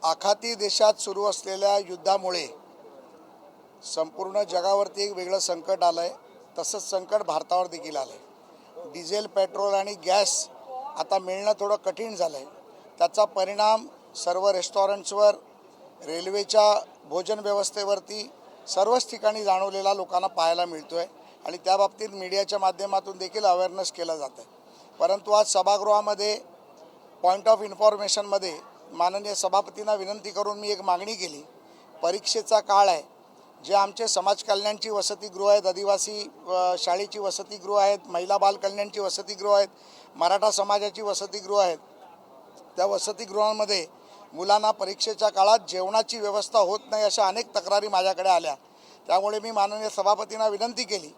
आखाती देशात सुरू असलेल्या युद्धामुळे संपूर्ण जगावरती एक वेगळं संकट आलं आहे. तसंच संकट भारतावर देखील आलं आहे. डिझेल, पेट्रोल आणि गॅस आता मिळणं थोडं कठीण झालं आहे. त्याचा परिणाम सर्व रेस्टॉरंट्सवर, रेल्वेच्या भोजन व्यवस्थेवरती, सर्वच ठिकाणी जाणवलेला लोकांना पाहायला मिळतो आहे. आणि त्या बाबतीत मीडियाच्या माध्यमातून देखील अवेअरनेस केलं जातं आहे. परंतु आज सभागृहामध्ये पॉईंट ऑफ इन्फॉर्मेशनमध्ये माननीय सभापतींना विनंती करून मी एक मागणी केली. परीक्षेचा काळ आहे. जे आमचे समाज कल्याणची वसतिगृह आहेत, आदिवासी शाळेची वसतिगृह आहेत, महिला बाल कल्याणची वसतिगृह आहेत, मराठा समाजाची वसतिगृह आहेत, त्या वसतिगृहांमध्ये मुलांना परीक्षेच्या काळात जेवणाची व्यवस्था होत नाही अशा अनेक तक्रारी माझ्याकडे आल्या. त्यामुळे मी माननीय सभापतींना विनंती केली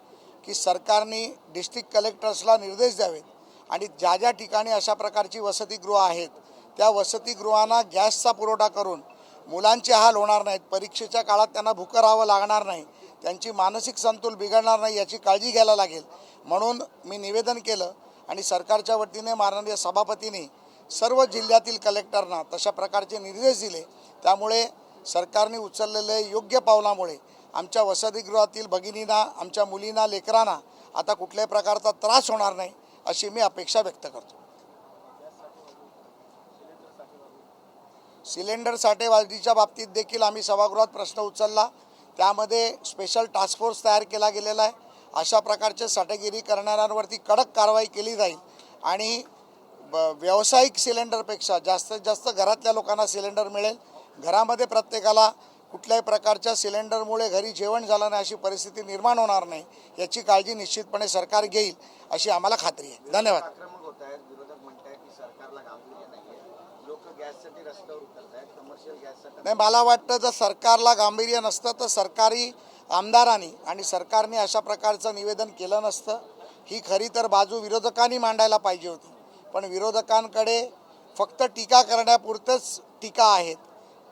की सरकारने डिस्ट्रिक्ट कलेक्टर्सला निर्देश द्यावेत आणि ज्या ज्या ठिकाणी अशा प्रकारची वसतिगृह आहेत त्या वसतिगृहांना गॅसचा पुरवठा करून मुलांचे हाल होणार नाहीत, परीक्षेच्या काळात त्यांना भुकं राहावं लागणार नाही, त्यांची मानसिक संतुलन बिघडणार नाही याची काळजी घ्यायला लागेल. म्हणून मी निवेदन केलं आणि सरकारच्या वतीने माननीय सभापतींनी सर्व जिल्ह्यातील कलेक्टरना तशा प्रकारचे निर्देश दिले. त्यामुळे सरकारने उचललेले योग्य पावलामुळे आमच्या वसतिगृहातील भगिनींना, आमच्या मुलींना, लेकरांना आता कुठल्याही प्रकारचा त्रास होणार नाही अशी मी अपेक्षा व्यक्त करतो. सिलेंडर साठेबाजीच्या बाबतीत देखील आम्ही सभागृहात प्रश्न उचलला. त्यामध्ये स्पेशल टास्क फोर्स तयार केला गेलेला आहे. अशा प्रकारचे साठेगिरी करणाऱ्यांवरती कडक कारवाई केली जाईल आणि व्यावसायिक सिलेंडरपेक्षा जास्तीत जास्त घरातल्या लोकांना सिलेंडर मिळेल. घरामध्ये प्रत्येकाला कुठल्याही प्रकारच्या सिलेंडरमुळे घरी जेवण झालं नाही अशी परिस्थिती निर्माण होणार नाही याची काळजी निश्चितपणे सरकार घेईल अशी आम्हाला खात्री आहे. धन्यवाद. नाही, मला वाटतं जर सरकारला गांभीर्य नसतं तर सरकारी आमदारांनी आणि सरकारने अशा प्रकारचं निवेदन केलं नसतं. ही खरी तर बाजू विरोधकांनी मांडायला पाहिजे होती. पण विरोधकांकडे फक्त टीका करण्यापुरतंच टीका आहेत.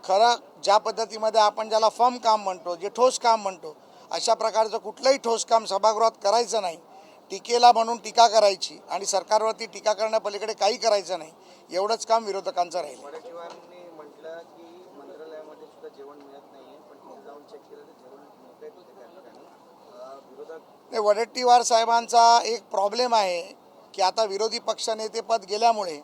खरं ज्या पद्धतीमध्ये आपण ज्याला फर्म काम म्हणतो, जे ठोस काम म्हणतो, अशा प्रकारचं कुठलंही ठोस काम सभागृहात करायचं नाही. टीकेला म्हणून टीका करायची आणि सरकारवरती टीका करण्यापलीकडे काही करायचं नाही, एवढंच काम विरोधकांचं राहील. वडेट्टीवार साहेबांचा एक प्रॉब्लेम आहे की आता विरोधी पक्षनेतेपद गेल्यामुळे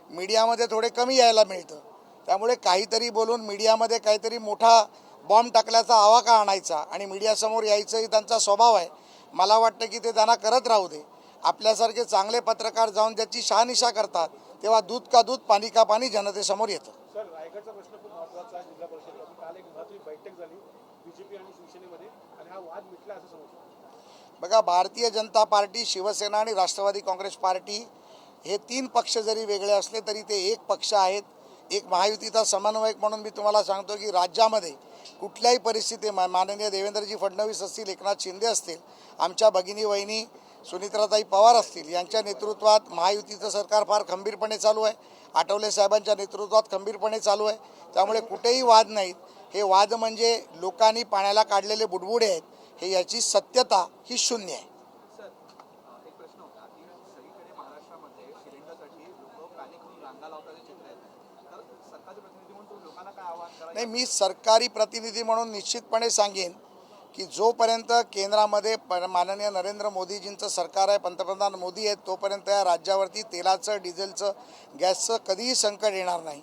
मीडियामध्ये थोडे कमी यायला मिळतं. त्यामुळे काहीतरी बोलून मीडियामध्ये काहीतरी मोठा बॉम्ब टाकल्याचा आवाका आणायचा आणि मीडियासमोर यायचंही त्यांचा स्वभाव आहे. मला वाटतं की ते त्यांना करत राहू दे. आपल्यासारखे चांगले पत्रकार जाऊन ज्याची शहानिशा करतात तेव्हा दूध का दूध, पाणी का पाणी जनतेसमोर येतं. सर, रायगडचा प्रश्न खूप महत्त्वाचा आहे. जिल्हा परिषदेमध्ये काल एक महत्त्वाची बैठक झाली बीजेपी आणि शिवसेनेमध्ये आणि हा वाद मिटला असं समजतं. बघा, भारतीय जनता पार्टी, शिवसेना आणि राष्ट्रवादी काँग्रेस पार्टी हे तीन पक्ष जरी वेगळे असले तरी ते एक पक्ष आहेत. एक महायुतीचा समन्वयक म्हणून मी तुम्हाला सांगतो की राज्यामध्ये कुठल्याही परिस्थिती माननीय देवेंद्रजी फडणवीस असतील, एकनाथ शिंदे असतील, आमच्या भगिनी वहिनी सुनित्राताई पवार असतील, यांच्या नेतृत्वात महायुतीचं सरकार फार खंबीरपणे चालू आहे. आठवले साहेबांच्या नेतृत्वात खंबीरपणे चालू आहे. त्यामुळे कुठेही वाद नाहीत. हे वाद म्हणजे लोकांनी पाण्याला काढलेले बुडबुडे आहेत. हे याची सत्यता ही शून्य आहे. नाही, मी सरकारी प्रतिनिधी म्हणून निश्चितपणे सांगेन की जोपर्यंत केंद्रामध्ये माननीय नरेंद्र मोदीजींचं सरकार आहे, पंतप्रधान मोदी आहेत, तोपर्यंत या राज्यावरती तेलाचं, डिझेलचं, गॅसचं कधीही संकट येणार नाही.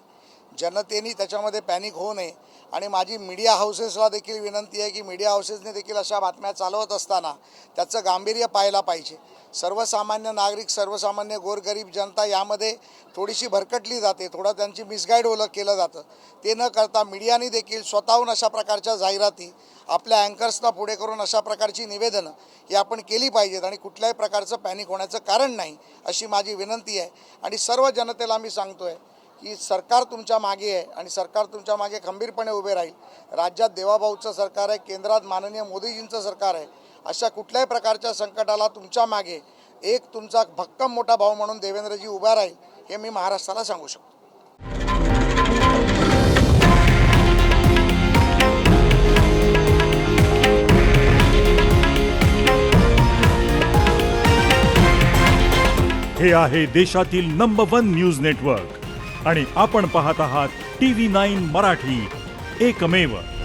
जनतेने त्याच्यामध्ये पॅनिक होऊ नये. आणि माझी मीडिया हाऊसेसला देखील विनंती आहे की मीडिया हाऊसेसने देखील अशा बातम्या चालवत असताना त्याचं गांभीर्य पाहायला पाहिजे. सर्वसामान्य नागरिक, सर्वसामान्य गोरगरीब जनता यामध्ये थोडीशी भरकटली जाते, थोडं त्यांची मिसगाईड केलं जातं. ते न करता मीडियाने देखील स्वतःहून अशा प्रकारच्या जाहिराती आपल्या अँकर्सना पुढे करून अशा प्रकारची निवेदनं ही आपण केली पाहिजेत आणि कुठल्याही प्रकारचं पॅनिक होण्याचं कारण नाही अशी माझी विनंती आहे. आणि सर्व जनतेला मी सांगतो आहे की सरकार तुमच्या मागे आहे आणि सरकार तुमच्या मागे खंबीरपणे उभे राहील. राज्यात देवाभाऊचं सरकार आहे, केंद्रात माननीय मोदीजींचं सरकार आहे. अशा कुठल्याही प्रकारच्या संकटाला तुमच्या मागे एक तुमचा भक्कम मोठा भाऊ म्हणून देवेंद्रजी उभा राहील हे मी महाराष्ट्राला सांगू शकतो. हे आहे देशातील नंबर 1 न्यूज नेटवर्क आणि आपण पाहत आहात TV9 मराठी, एकमेव.